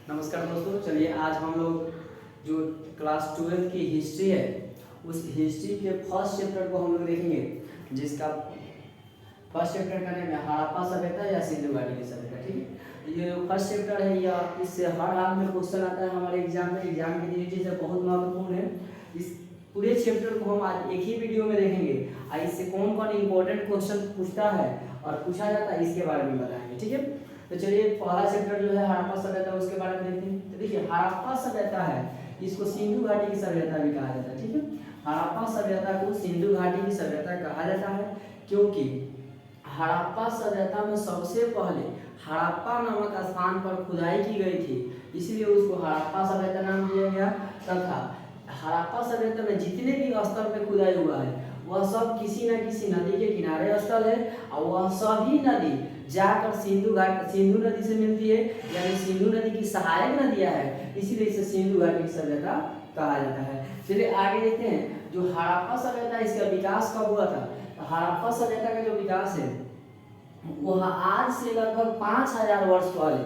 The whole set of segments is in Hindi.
नमस्कार दोस्तों, चलिए आज हम लोग जो क्लास 12 की हिस्ट्री है उस हिस्ट्री के फर्स्ट चैप्टर को हम लोग देखेंगे, जिसका फर्स्ट चैप्टर का नेम है हड़प्पा सभ्यता या सिंधु घाटी की सभ्यता। ठीक है, ये जो फर्स्ट चैप्टर है या इससे हर हाल में क्वेश्चन आता है हमारे एग्जाम की दृष्टि से बहुत महत्वपूर्ण है। इस पूरे चैप्टर को हम आज एक ही वीडियो में देखेंगे और इससे कौन कौन इंपॉर्टेंट क्वेश्चन पूछता है और पूछा जाता है इसके बारे में बताएंगे। ठीक है, तो चलिए पहला चैप्टर जो है हड़प्पा सभ्यता उसके बारे में देखते हैं। तो देखिए हड़प्पा सभ्यता है, इसको सिंधु घाटी की सभ्यता भी कहा जाता है। ठीक है, हड़प्पा सभ्यता को सिंधु घाटी की सभ्यता कहा जाता है क्योंकि हड़प्पा सभ्यता में सबसे पहले हड़प्पा नामक स्थान पर खुदाई की गई थी, इसलिए उसको हड़प्पा सभ्यता नाम दिया गया। तथा हड़प्पा सभ्यता में जितने भी स्तर पे खुदाई हुआ है वह सब किसी न किसी नदी के किनारे स्थल है और वह सभी नदी जाकर सिंधु नदी से मिलती है, यानी सिंधु नदी की सहायक नदियां है, इसीलिए इसे सिंधु घाटी की सभ्यता कहा जाता है। चलिए आगे देखते हैं जो हड़प्पा सभ्यता इसका विकास कब हुआ था। तो हड़प्पा सभ्यता का जो विकास है वह आज से लगभग 5000 वर्ष पहले,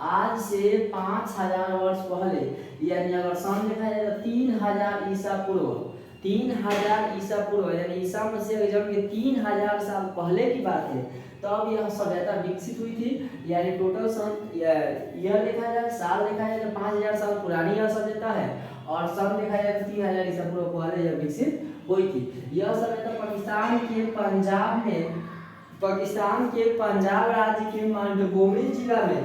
आज से 5000 वर्ष पहले, यानी अगर सन देखा जाए तो 3000 ईसा पूर्व, 3000 ईसा पूर्व यानी ईसा मसीह के जन्म के 3000 साल पहले की बात है, तब यह सभ्यता विकसित हुई थी। यानी टोटल सन ईयर देखा जाए, साल देखा जाए तो 5000 साल पुरानी यह सभ्यता है और सन देखा जाए तो 3000 ईसा पूर्व पहले यह विकसित हुई थी। यह सभ्यता पाकिस्तान के पंजाब राज्य के मांडगोमरी जिला में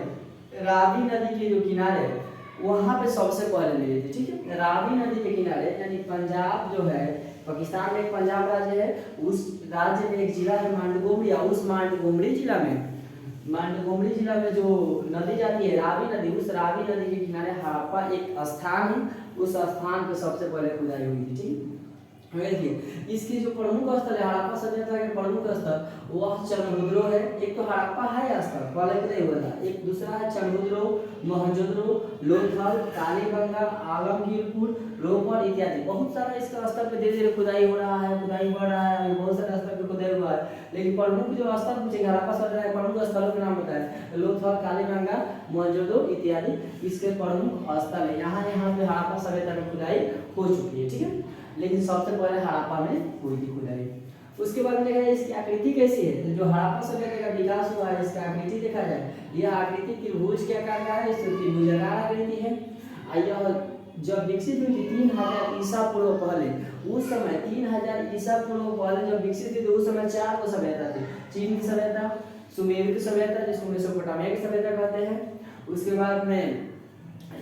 रावी नदी के जो किनारे वहाँ पे सबसे पहले मिली थी। ठीक है, रावी नदी के किनारे, यानी पंजाब जो है पाकिस्तान में एक पंजाब राज्य है, उस राज्य में एक जिला है मांडगोमरी, उस मांडगोमरी जिला में जो नदी जाती है रावी नदी, उस रावी नदी के किनारे हड़प्पा एक स्थान है, उस स्थान पे सबसे पहले खुदाई हुई थी। ठीक, देखिए इसकी जो प्रमुख स्थल है हड़प्पा सभ्यता के प्रमुख स्थल वह चनहुद्रो है। एक तो हड़प्पा है स्थल पहले नहीं हुआ था, एक दूसरा है चनहुद्रो, मोहनजोदड़ो, लोथल, कालीबंगा, आलमगीरपुर, रोपड़ इत्यादि। बहुत सारा इसका स्तर पे धीरे धीरे खुदाई हो रहा है, खुदाई बढ़ रहा है, अभी बहुत सारे स्तर पे खुदाई हुआ है, लेकिन प्रमुख जो स्थल पूछेंगे हड़प्पा सभ्यता के प्रमुख स्थलों के नाम बताए, लोथल, कालीबंगा, मोहनजोदड़ो इत्यादि इसके प्रमुख स्थल है। यहाँ पे हड़प्पा सभ्यता में खुदाई हो चुकी है। ठीक है, लेकिन सबसे पहले हड़प्पा में हुई थी खुदाई। उसके बाद में देखा जाए इसकी आकृति कैसी है। तो जो हड़प्पा सभ्यता का विकास हुआ है इसका आकृति देखा जाए, यह आकृति त्रिभुज के आकार का है, इसकी त्रिभुजाकार आकृति है। यह जब विकसित हुई थी 3000 ईसा पूर्व पहले, उस समय 3000 ईसा पूर्व पहले जब विकसित हुई तो उस समय 4 सभ्यता थी। चीन की सभ्यता, सुमेर की सभ्यता जिसको मेसोपोटामिया की सभ्यता कहते हैं, उसके बाद में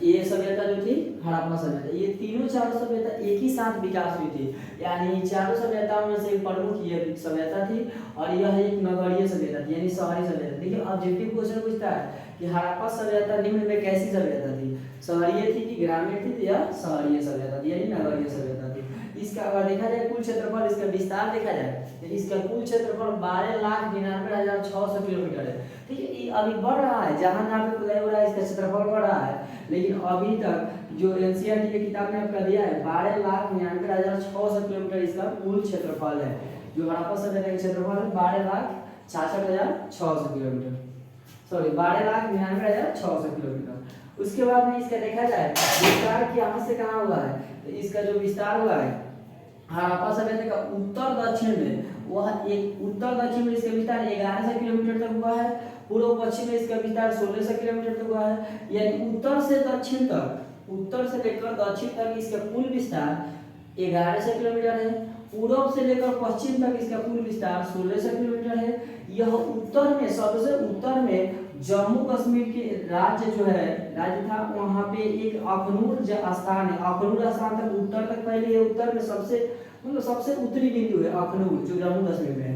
ये सभ्यता जो थी हड़प्पा सभ्यता, ये तीनों चारों सभ्यता एक ही साथ विकास हुई थी। यानी चारों सभ्यताओं में से एक प्रमुख ये सभ्यता थी और यह एक नगरीय सभ्यता थी, यानी शहरी सभ्यता। देखिए ऑब्जेक्टिव क्वेश्चन पूछता है कि हड़प्पा सभ्यता निम्न में कैसी सभ्यता थी, शहरीय थी कि ग्रामीण थी या शहरीय सभ्यता थी, यानी नगरीय सभ्यता थी। इसका अगर देखा जाए कुल क्षेत्रफल, इसका विस्तार देखा जाए तो इसका कुल क्षेत्रफल 12,99,600 किलोमीटर है। ठीक है, ये अभी बढ़ रहा है, जहाँ जहाँ पे खुदाई हो रहा है इसका क्षेत्रफल बढ़ रहा है, लेकिन अभी तक जो एनसीईआरटी की किताब में आपका दिया है 12,99,600 किलोमीटर इसका कुल क्षेत्रफल है। जो हड़प्पा सभ्यता का क्षेत्रफल है 12,66,600 किलोमीटर, सॉरी 12,99,600 किलोमीटर। उसके बाद में इसका देखा जाए विस्तार कहाँ से कहाँ हुआ है, तो इसका जो विस्तार हुआ है हड़प्पा सभ्यता का उत्तर दक्षिण में, वह एक उत्तर दक्षिण में इसका विस्तार 1100 किलोमीटर तक हुआ है, पूर्व पश्चिम में इसका विस्तार 1600 किलोमीटर तक हुआ है। यानी उत्तर से दक्षिण तक, उत्तर से लेकर दक्षिण तक इसका कुल विस्तार 1100 किलोमीटर है, पूर्व से लेकर पश्चिम तक इसका कुल विस्तार 1600 किलोमीटर है। यह उत्तर में, सबसे उत्तर में जम्मू कश्मीर के राज्य जो है राज्य था, वहाँ पे एक अखनूर स्थान है, अखनूर स्थान तक उत्तर तक फैली है। उत्तर में सबसे उत्तरी बिंदु है अखनूर जो जम्मू कश्मीर में है।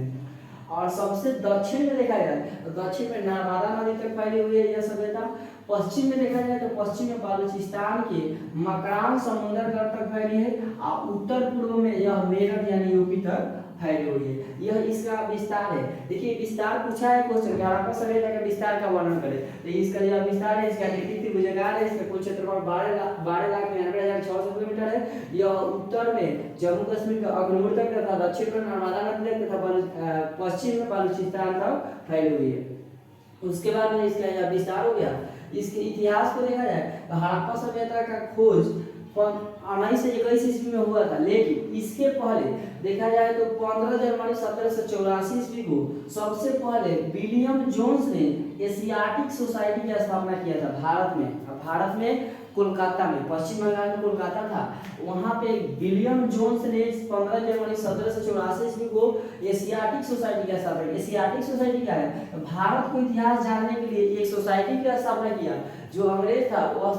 और सबसे दक्षिण में देखा जाए तो दक्षिण में नर्मदा नदी तक फैली हुई है यह सभ्यता। पश्चिम में देखा जाए तो पश्चिम में बलूचिस्तान के मकरान समुद्र तक फैली है और उत्तर पूर्व में यह मेरठ यानी यूपी तक फैली हुई है। यह इसका विस्तार है। देखिए विस्तार पूछा है क्वेश्चन, हड़प्पा सभ्यता का विस्तार का वर्णन करें, तो इसका यह विस्तार है, इसका आकृति त्रिभुजाकार है, इसका कुल क्षेत्रफल 12,99,600 किलोमीटर है। यह उत्तर में जम्मू कश्मीर का अखनूर तक तथा दक्षिण में नर्मदा नदी तक तथा पश्चिम में बलूचिस्तान तक फैली हुई है। उसके बाद में इसका यह विस्तार हो गया। इसके इतिहास को देखा जाए तो हड़प्पा सभ्यता का खोज 1921 ईस्वी में हुआ था, लेकिन इसके पहले देखा जाए तो 15 जनवरी 1784 ईस्वी को सबसे पहले विलियम जोन्स ने एशियाटिक सोसाइटी की स्थापना किया था भारत में। भारत में कोलकाता में, पश्चिम बंगाल में कोलकाता था, वहां पे विलियम जोन्स ने 15 जनवरी 1784 ईस्वी को एशियाटिक सोसाइटी की स्थापना की। एशियाटिक सोसाइटी क्या है? भारत को इतिहास जानने के लिए एक सोसाइटी की स्थापना किया। जो अंग्रेज था वह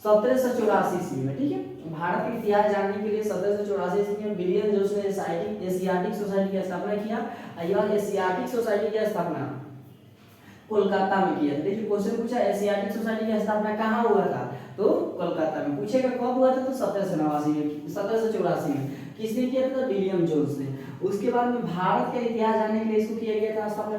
1784 ईस्वी में, ठीक है, भारत के इतिहास जानने के लिए 1784 ईस्वी में विलियम जोन्स ने एशियाटिक सोसाइटी की स्थापना किया। यह एशियाटिक सोसाइटी की स्थापना कोलकाता में किया था। देखिए क्वेश्चन पूछा एशियाटिक सोसाइटी की स्थापना कहाँ हुआ था, तो कोलकाता में। पूछेगा कब हुआ था, तो 1784 में। किसने किया था? विलियम जोन्स ने। उसके बाद में भारत का इतिहास जानने के लिए इसको किया गया था स्थापना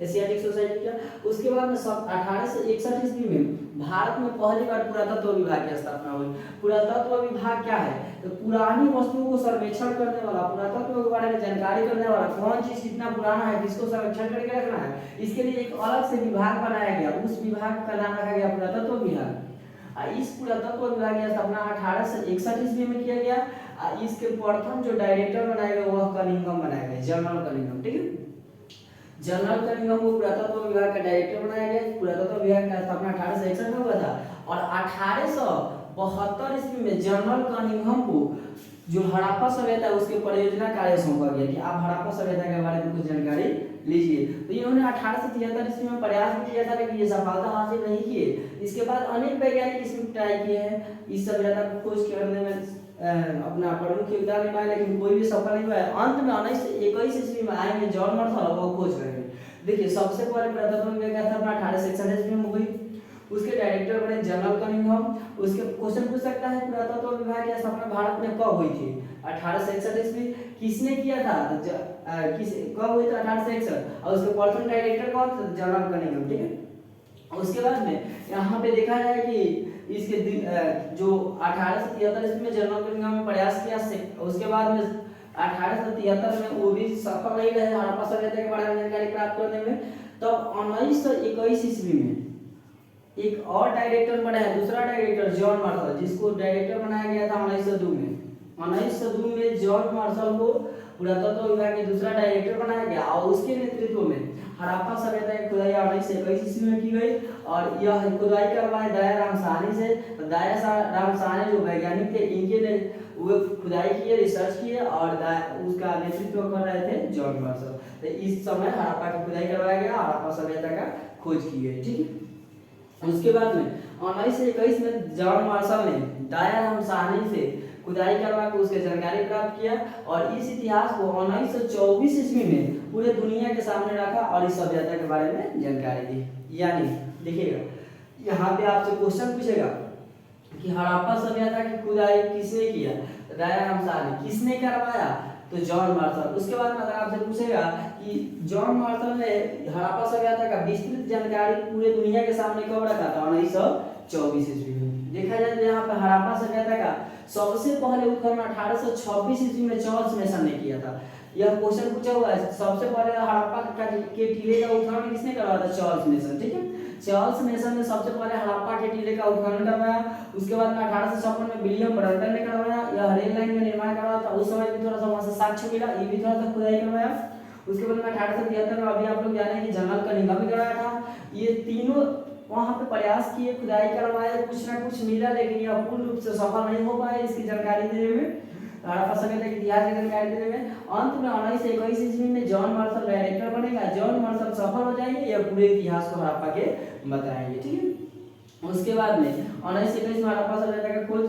एशियाटिक सोसाइटी का। उसके बाद में 1861 ईस्वी में भारत में पहली बार पुरातत्व विभाग की स्थापना हुई। पुरातत्व विभाग क्या है? तो पुरानी वस्तुओं को सर्वेक्षण करने वाला, पुरातत्व के बारे में जानकारी करने वाला, कौन चीज कितना पुराना है, किसको संरक्षण करके रखना है, इसके लिए एक अलग से विभाग बनाया गया। उस विभाग का नाम रखा गया पुरातत्व विभाग। इस पुरातत्व विभाग की स्थापना 1861 ईस्वी में किया गया। इसके प्रथम जो डायरेक्टर बनाया गया वह कनिंघम बनाया गया, जनरल कनिंघम, ठीक है। जनरल कनिंघम को पुरातत्व विभाग का डायरेक्टर बनाया गया। पुरातत्व विभाग का स्थापना 1861 में हुआ था और 1872 ईस्वी में जनरल कनिंघम को जो हड़प्पा सभ्यता है उसके परियोजना कार्य सौंपा गया कि आप हड़प्पा सभ्यता के बारे में कुछ जानकारी लीजिए। तो इन्होंने 1873 ईस्वी में प्रयास भी किया था, लेकिन ये सफलता हासिल नहीं किए। इसके बाद अनेक वैज्ञानिक इसमें ट्राई किए हैं इस सभ्यता को खोज करने में अपना प्रमुख योगदान निभाया, लेकिन कोई भी सफल नहीं हुआ है। अंत में 1921 ईस्वी में आएंगे जॉन मार्शल, वो खोज करेंगे। देखिए सबसे पहले पुरातत्व विभाग की स्थापना 1861 ईस्वी में हुई। उसके डायरेक्टर बने जनरल कनिंघम। उसके क्वेश्चन पूछ सकता है पुरातत्व विभाग की स्थापना भारत में कब हुई थी? 1861 ईस्वी। किसने किया था? कब हुई था? 1861। और उसके प्रथम डायरेक्टर कौन था? जनरल कनिंघम, ठीक है। उसके बाद में यहाँ पे देखा जाए कि इसके जो 1873 ईस्वी में जनरल कनिंघम ने प्रयास किया, उसके बाद में 1873 में वो भी सफल नहीं रहे हड़प्पा सभ्यता के बारे में जानकारी प्राप्त करने में। तब 1921 ईस्वी में एक और डायरेक्टर बना है, दूसरा डायरेक्टर जॉन मार्शल, जिसको डायरेक्टर बनाया गया था 1902 में। 1902 में जॉन मार्शल को पुरातत्व विभाग के दूसरा डायरेक्टर बनाया गया और उसके नेतृत्व में हड़प्पा सभ्यता की खुदाई 1921 ईस्वी में की गई। और यह खुदाई करवाए दयाराम साहनी से। तो दयाराम साहनी जो वैज्ञानिक थे, इनके ने वो खुदाई किए, रिसर्च किए और उसका नेतृत्व कर रहे थे जॉन मार्शल। तो इस समय हड़प्पा की खुदाई करवाया गया, हड़प्पा सभ्यता का खोज की गई, ठीक है। उसके बाद में 1921 में जॉन मार्शल ने दयाराम साहनी से खुदाई करवा के उसके जानकारी प्राप्त किया और इस इतिहास को 1924 ईस्वी में पूरे दुनिया के सामने रखा और इस सभ्यता के बारे में जानकारी दी। यानी देखिएगा यहाँ पे आपसे क्वेश्चन पूछेगा कि हड़प्पा सभ्यता की खुदाई किसने किया? दयाराम साहनी। किसने करवाया? तो जॉन मार्शल। उसके बाद में अगर आपसे पूछेगा कि जॉन मार्शल ने हड़प्पा सभ्यता का विस्तृत जानकारी पूरे दुनिया के सामने कब रखा था? 1924 ईस्वी में। देखा जाए तो यहाँ पे हड़प्पा सभ्यता का सबसे पहले उत्खनन 1826 ईस्वी में चार्ल्स मेसन ने किया था। यह क्वेश्चन पूछा हुआ है, सबसे पहले हड़प्पा के टीले का उत्खनन किसने करवाया था? चार्ल्स मेसन, ठीक है। चार्ल्स मेसन ने सबसे पहले हड़प्पा के टीले का उत्खनन करवाया। उसके बाद में 1856 में विलियम ब्रंटन ने करवाया। यह रेल लाइन का निर्माण करवाया था। उस समय भी थोड़ा सा वहां से साक्ष्य मिला, ये भी थोड़ा सा खुदाई करवाया। उसके बाद में 1873 में अभी आप लोग जाने कि जनरल कनिंघम भी करवाया था। ये तीनों वहां पे प्रयास किए, खुदाई करवाए, कुछ ना कुछ मिला, लेकिन यह पूर्ण रूप से सफल नहीं हो पाए इसकी जानकारी देने में, हड़प्पा सभ्यता के इतिहास की जानकारी देने में। अंत में 1921 ईस्वी में जॉन मार्शल डायरेक्टर बनेगा। जॉन मार्शल सफल हो जाएंगे, यह पूरे इतिहास को हड़प्पा के बताएंगे, ठीक है। उसके बाद में 1921 में हड़प्पा सभ्यता का खोज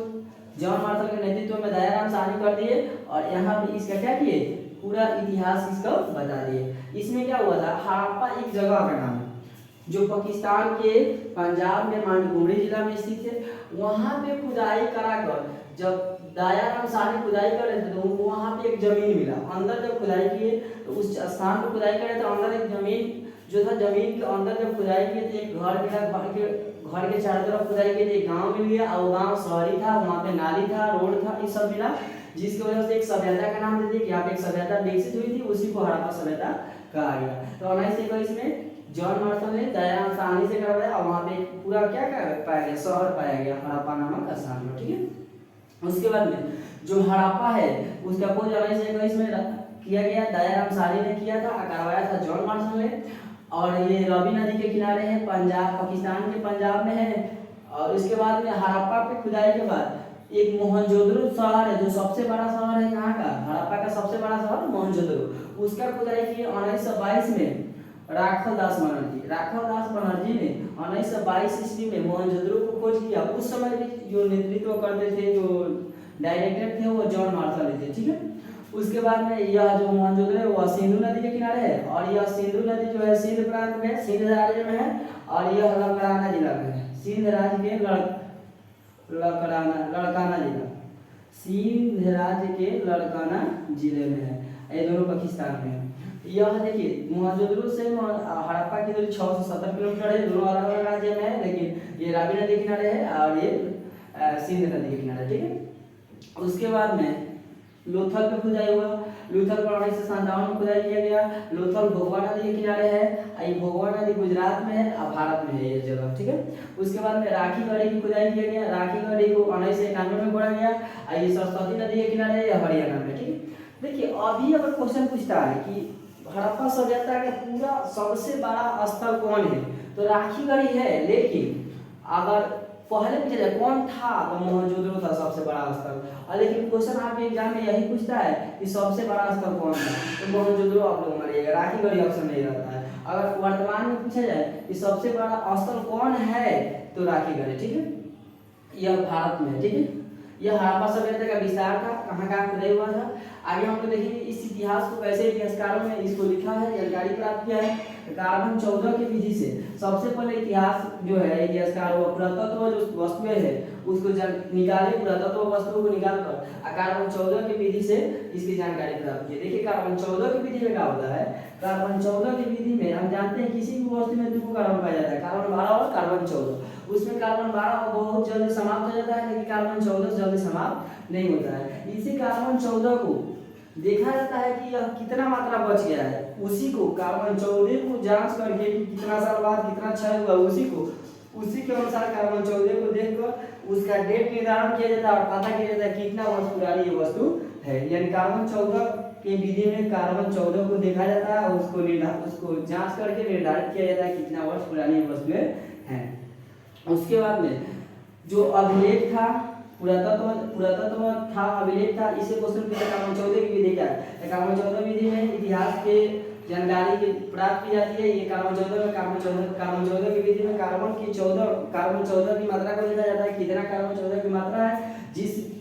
जॉन मार्शल के नेतृत्व में दयाराम साहनी कर दिए और यहाँ पे इसका क्या किए? पूरा इतिहास इसका बता दिए। इसमें क्या हुआ था? हड़प्पा एक जगह का नाम है जो पाकिस्तान के पंजाब में मांडगुमरी जिला में स्थित है। वहां पे खुदाई कराकर जब दयाराम साहनी खुदाई कर रहे थे तो उनको वहां पे एक जमीन मिला। अंदर जब खुदाई किए तो उस स्थान पर खुदाई कर रहे थे, अंदर एक जमीन जो था, जमीन के अंदर जब खुदाई किए तो एक घर मिला। घर के चारों तरफ खुदाई किए थे, एक गाँव मिल गया और गाँव शहरी था, वहाँ पे नाली था, रोड था, ये सब मिला, जिसकी वजह से एक सभ्यता का नाम दे दिया कि यहाँ पे एक सभ्यता विकसित हुई थी, उसी को हड़प्पा सभ्यता कहा गया। तो 1921 में जॉन मार्शल ने दयाराम साहनी से करवाया और वहाँ पे पूरा क्या पाया गया, शहर पाया गया हड़प्पा नामक स्थान में, ठीक है। उसके बाद में जो हड़प्पा है उसका खोज 1921 में किया गया, दयाराम साहनी ने किया था, करवाया था जॉन मार्शल ने। और ये रावी नदी के किनारे है, पंजाब, पाकिस्तान के पंजाब में है। और इसके बाद में हड़प्पा पे खुदाई के बाद एक मोहनजोदड़ो शहर है जो सबसे बड़ा शहर है यहाँ का, हड़प्पा का सबसे बड़ा शहर मोहनजोदड़ो, उसका खुदाई की 1922 में राघव दास बनर्जी ने 1922 ईस्वी में मोहनजोदड़ो को खोज किया। उस समय भी जो नेतृत्व करते थे, जो डायरेक्टर थे, वो जॉन मार्शल थे, ठीक है। उसके बाद में यह जो मोहनजोदड़ो है वह सिंधु नदी के किनारे है, और यह सिंधु नदी जो है सिंध प्रांत में, सिंध राज्य में है, और यह लड़काना जिला में है, सिंध राज्य के लड़काना जिला, सिंध राज्य के लड़काना जिले में है, ये दोनों पाकिस्तान में है। यह देखिए मोहनजोदड़ो से हड़प्पा की दूरी 670 किलोमीटर है, दोनों अलग अलग राज्य में है, लेकिन ये रावी नदी के किनारे है और ये सिंध नदी के किनारे, ठीक है। उसके बाद में लोथल पे खुदाई हुआ, लोथल पर 1957 में खुदाई किया गया। लोथल भोगवा नदी के किनारे है, ये भोगवा नदी गुजरात में है और भारत में है ये जगह, ठीक है। उसके बाद में राखी गढ़ी की खुदाई किया गया, राखी गढ़ी को 1991 में खोदा गया, ये सरस्वती नदी के किनारे है, हरियाणा में, ठीक है। देखिए अभी अगर क्वेश्चन पूछता है कि हड़प्पा सभ्यता का पूरा सबसे बड़ा स्थल कौन है, तो राखी गढ़ी है, लेकिन अगर पहले पूछा जाए कौन था तो मोहनजोदड़ो था सबसे बड़ा स्थल, और लेकिन क्वेश्चन आपके एग्जाम में यही पूछता है कि सबसे बड़ा स्थल कौन था, तो मोहनजोदड़ो आप लोग मानिएगा, राखी गढ़ी ऑप्शन नहीं रहता है। अगर वर्तमान में पूछा जाए कि सबसे बड़ा स्थल कौन है तो राखी गढ़ी, ठीक है, यह भारत में है, ठीक है। यह हड़प्पा सभ्यता का विस्तार था, कहाँ खुदाई हुआ था। आगे हम लोग देखेंगे इस इतिहास को कैसे इतिहासकारों ने इसको लिखा है, जानकारी प्राप्त किया है। कार्बन 14 की विधि से सबसे पहले इतिहास जो है इतिहासकार वो पुरातत्व जो वस्तुएं है उसको निकाले, पुरातत्व वस्तुओं को निकाल कर कार्बन 14 की विधि से इसकी जानकारी प्राप्त की। देखिए कार्बन 14 की विधि में क्या होता है, कार्बन 14 की विधि में हम जानते हैं किसी भी वस्तु में दो कार्बन पाया जाता है, कार्बन 12 और कार्बन 14। उसमें कार्बन 12 बहुत जल्दी समाप्त हो जाता है, लेकिन कार्बन 14 जल्दी समाप्त नहीं होता है। इसी कार्बन 14 को देखा जाता है कि यह कितना मात्रा बच गया है, उसी को कार्बन 14 को जांच करके कितना साल बाद कितना क्षय हुआ, उसी के अनुसार कार्बन 14 को देखकर उसका डेट निर्धारण किया जाता है और पता किया जाता है कितना वर्ष पुरानी ये वस्तु है। यानी कार्बन 14 की विधि में कार्बन 14 को देखा जाता है, उसको जांच करके निर्धारित किया जाता है कितना वर्ष पुरानी वस्तुएं हैं। उसके बाद में जो अभिलेख था, पुरातत्व था, अभिलेख था, इसे क्वेश्चन पूछा कार्बन 14 की विधि क्या है। कार्बन 14 विधि में इतिहास के जानकारी की प्राप्त की जाती है। ये कार्बन 14 की विधि में कार्बन 14 की मात्रा को देखा जाता है, कितना कार्बन 14 की मात्रा है।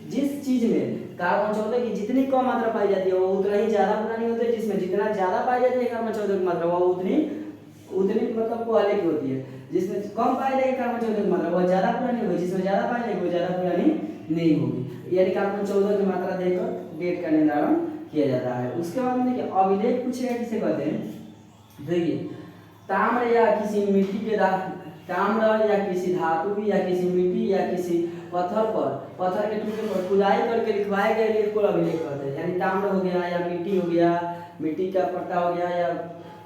जिस चीज में कार्बन 14 की जितनी कम मात्रा पाई जाती है वो उतना ही ज्यादा पुरानी होती है, जिसमें जितना ज्यादा पाई जाती है कार्बन 14 की मात्रा वो उतनी मतलब क्वालिटी की होती है। जिसमें कम पाई जाएगी कार्बन 14 की मात्रा वो ज्यादा पुरानी होगी, जिसमें ज्यादा पाई जाएगी वो ज्यादा पुरानी नहीं होगी। यानी कार्बन 14 की मात्रा देकर डेट का निर्धारण किया जाता है। उसके बाद में देखिए अभिलेख पूछेगा किसे कहते हैं, देखिए ताम्र या किसी मिट्टी के ताम्र या किसी धातु या किसी मिट्टी या किसी पत्थर के टुकड़े पर खुदाई करके लिखवाए गए लेख को अभिलेख कहते हैं। यानी ताम्र हो गया या मिट्टी हो गया, मिट्टी का पट्टा हो गया या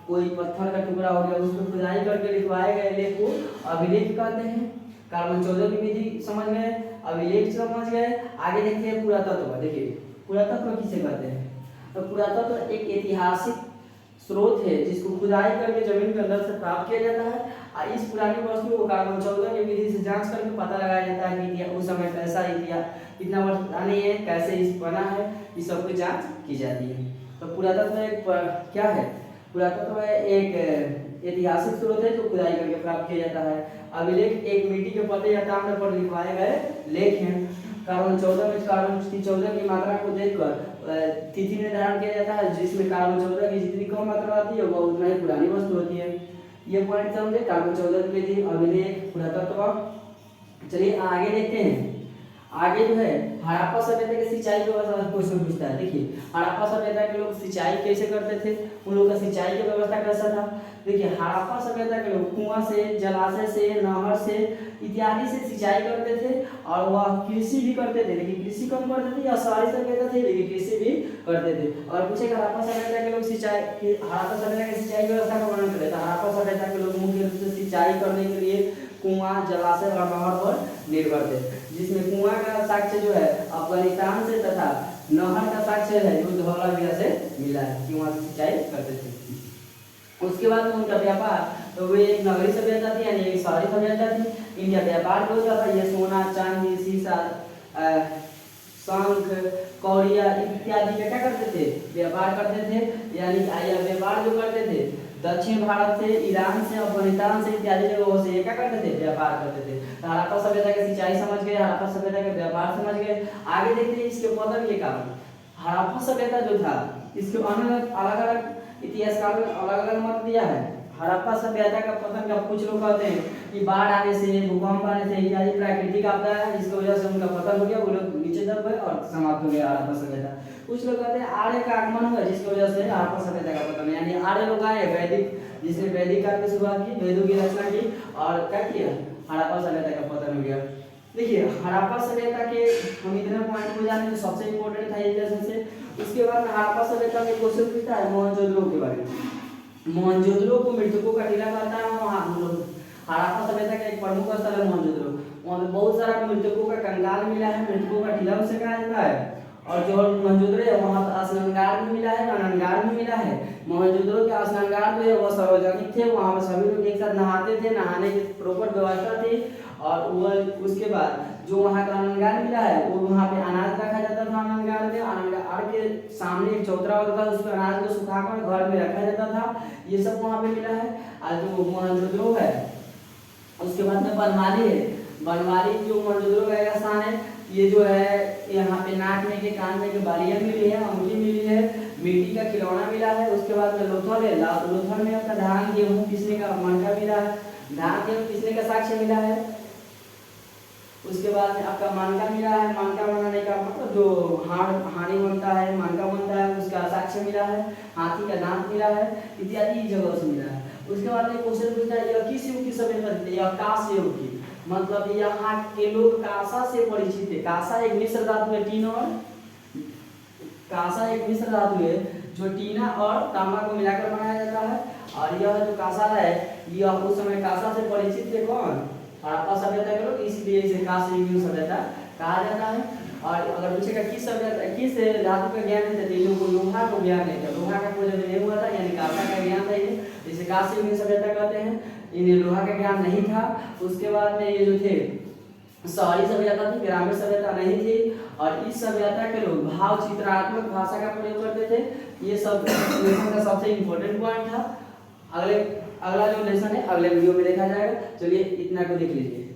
कोई पत्थर का टुकड़ा हो गया, उसको खुदाई करके लिखवाए गए लेख को अभिलेख कहते हैं। कार्बन 14 की विधि समझ गए, अभिलेख समझ गए। आगे देखते हैं पुरातत्व। देखिए पुरातत्व किसे कहते हैं, तो पुरातत्व एक ऐतिहासिक स्रोत है जिसको खुदाई करके जमीन के अंदर से प्राप्त किया जाता है और इस पुरानी वस्तु को कार्बन 14 की विधि से जांच करके पता लगाया जाता है कि उस समय कैसा इतिहास, कितना वर्ष पुरानी है, कैसे इस बना है, इस सब की जांच की जाती है। तो पुरातत्व एक क्या है, पुरातत्व एक ऐतिहासिक स्रोत है जो खुदाई करके प्राप्त किया जाता है। अभिलेख एक मिट्टी के पत्ते या ताम्र पर लिखवाए गए लेख हैं। कार्बन 14 में कार्बन 14 की मात्रा को देखकर तिथि निर्धारण किया जाता है, जिसमें कार्बन 14 की जितनी कम मात्रा आती है वह उतना ही पुरानी वस्तु होती है। ये पॉइंट समझे, कार्बन 14 की विधि, अभिलेख, पुरातत्व। चलिए आगे देखते हैं। आगे जो है हड़प्पा सभ्यता के सिंचाई व्यवस्था क्वेश्चन पूछता है। देखिए हड़प्पा सभ्यता के लोग सिंचाई कैसे करते थे, उन लोग का सिंचाई की व्यवस्था कैसा था। देखिए हड़प्पा सभ्यता के लोग कुआं से, जलाशय से, नहर से इत्यादि से सिंचाई करते थे और वह कृषि भी करते थे। लेकिन कृषि कम करते थे या शहरी सभ्यता थे लेकिन कृषि भी करते थे। और पूछे हड़प्पा सभ्यता के लोग हड़प्पा सभ्यता की सिंचाई व्यवस्था का वर्णन करें तो हड़प्पा सभ्यता के लोग मुख्य रूप से सिंचाई करने के लिए कुआं, जलाशय और नहर पर निर्भर थे, जिसमें कुआं का साक्ष्य जो है अफगानिस्तान से तथा नहर का साक्ष्य है जो धौलावीरा से मिला है कि वहां से सिंचाई करते थे। उसके बाद में उनका व्यापार तो वे एक नगरीय सभ्यता थी यानी एक शहरी सभ्यता थी। इनका व्यापार जो होता था ये सोना, चांदी, शीशा, शंख, कौड़िया इत्यादि का क्या करते थे, व्यापार करते थे। यानी व्यापार जो करते थे दक्षिण भारत से, ईरान से, अफगानिस्तान से इत्यादि जगहों से क्या करते थे, व्यापार करते थे। तो हड़प्पा सभ्यता की सिंचाई समझ गए, हड़प्पा सभ्यता के व्यापार समझ गए। आगे देखते हैं इसके पतन के कारण। हड़प्पा सभ्यता जो था इसके अलग अलग इतिहासकारों ने अलग अलग मत दिया है। हड़प्पा सभ्यता का पतन का कुछ लोग कहते हैं कि बाढ़ आने से, भूकंप आने से इत्यादि प्राकृतिक आपदा है जिसकी वजह से उनका पतन हो गया, वो लोग नीचे दब गए और समाप्त हो गया हड़प्पा सभ्यता। कुछ लोग कहते हैं आर्य का आगमन हुआ जिसकी वजह से हड़प्पा सभ्यता का पतन, यानी आर्य लोग आए वैदिक, जिसने वैदिक काल की शुरुआत की, वेदों की रचना की और क्या किया, हड़प्पा सभ्यता का पतन हो गया। देखिए हड़प्पा सभ्यता के हम इतने पॉइंट को जाने जो सबसे इम्पोर्टेंट था इतिहास से। उसके बाद हड़प्पा सभ्यता में क्वेश्चन पूछता है मोहनजोदड़ो के बारे में। मोहनजोदड़ो को मृतकों का टीला कहता है। वहाँ हड़प्पा सभ्यता का एक प्रमुख स्थल है मोहनजोदड़ो। वहाँ पे बहुत सारा मृतकों का कंकाल मिला है, मृतकों का टीला उसे कहा जाता है। और जो मोहनजोदड़ो है वहाँ पर स्नानगार भी मिला है, अनंगार भी मिला है। मोहनजोदड़ो के स्नानगार जो है वह सार्वजनिक थे, वहाँ पर सभी लोग एक साथ नहाते थे, नहाने की प्रॉपर व्यवस्था थी। और वह उसके बाद जो वहाँ का अनंगार मिला है वो वहाँ पे अनाज रखा जाता था। अनंगार में, अनंगार के सामने एक चौतरा होता था, उस पर अनाज को सुखाकर घर में रखा जाता था। ये सब वहाँ पे मिला है। और जो मोहनजोदड़ो है उसके बाद में बनवारी है। बनवारी जो मोहनजोदड़ो का एक स्थान है, ये जो है यहाँ पे नाक में के, कान में के बालियाँ मिली है, अंगूठी मिली है, मिट्टी का खिलौना मिला है। उसके बाद में लोथल है, लोथल में आपका धान गेहूँ पीसने का मनका मिला है, धान गेहूँ पीसने का साक्ष्य मिला है। उसके बाद में आपका मानका मिला है, मानका बनाने का मतलब जो हाड़ी बनता है, मानका बनता है उसका साक्ष्य मिला है, हाथी का दांत मिला है इत्यादि जगह से मिला है। उसके बाद में क्वेश्चन पूछता है यह किस युग की सभ्यता थी, यह कांस युग की, मतलब यहाँ के लोग कांसा से परिचित थे। कांसा एक मिश्र धातु है, टीन और कांसा एक मिश्र धातु है जो टीना और तांबा को मिलाकर बनाया जाता है। और यह जो कांसा है यह उस समय कांसा से परिचित थे कौन, हड़प्पा सभ्यता के लोग, इसलिए इसे कांस्य युगीन सभ्यता कहा जाता है। और अगर पूछेगा किस सभ्यता किस धातु का ज्ञान है तो इन को लोहा को ज्ञान है, लोहा का कोई नहीं हुआ था यानी कांसा का ज्ञान था, ये इसे कांस्य युगीन सभ्यता कहते हैं। इन्हें लोहा का ज्ञान नहीं था। उसके बाद में ये जो थे शहरी सभ्यता थी, ग्रामीण सभ्यता नहीं थी। और इस सभ्यता के लोग भाव चित्रात्मक भाषा का प्रयोग करते थे। ये सब लेसन का सबसे इम्पोर्टेंट पॉइंट था। अगला जो लेसन है अगले वीडियो में देखा जाएगा। चलिए इतना को देख लीजिए।